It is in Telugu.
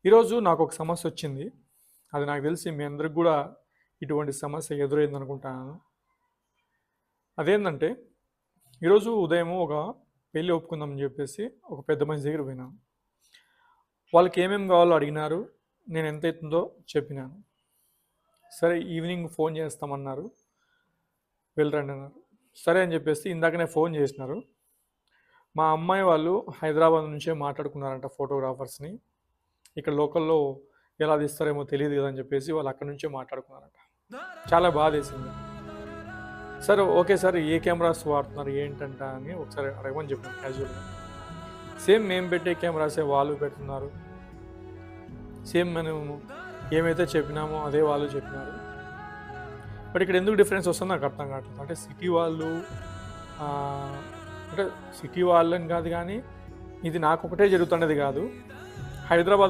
ఈరోజు నాకు ఒక సమస్య వచ్చింది. అది నాకు తెలిసి మీ అందరికి కూడా ఇటువంటి సమస్య ఎదురైందనుకుంటాను. అదేందంటే, ఈరోజు ఉదయం ఒక పెళ్లి ఒప్పుకుందామని చెప్పేసి ఒక పెద్ద మనిషి దగ్గర పోయినాను. వాళ్ళకి ఏమేమి కావాలో అడిగినారు. నేను ఎంత అవుతుందో చెప్పినాను. సరే ఈవినింగ్ ఫోన్ చేస్తామన్నారు. వెళ్ళరండి అన్నారు. సరే అని చెప్పేసి ఇందాకనే ఫోన్ చేసినారు. మా అమ్మాయి వాళ్ళు హైదరాబాద్ నుంచే మాట్లాడుకున్నారంట ఫోటోగ్రాఫర్స్ని. ఇక్కడ లోకల్‌లో ఎలా తీస్తారేమో తెలీదు కదా! అని చెప్పేసి వాళ్ళు అక్కడి నుంచే మాట్లాడుకున్నారంట. చాలా బాధేసింది. సరే ఓకే సార్ ఏ కెమెరాస్ వాడుతున్నారు ఏంటంట అని ఒకసారి అడగమని చెప్పాను క్యాజువల్‌గా. సేమ్ మేము పెట్టే కెమెరాసే వాళ్ళు పెడుతున్నారు. సేమ్ మనం ఏమైతే చెప్పినామో అదే వాళ్ళు చెప్పినారు. బట్ ఇక్కడ ఎందుకు డిఫరెన్స్ వస్తుందో నాకు అర్థం కావట్లేదు. అంటే సిటీ వాళ్ళు అంటే సిటీ వాళ్ళని కాదు కానీ ఇది నాకొకటే జరుగుతున్నది కాదు. హైదరాబాద్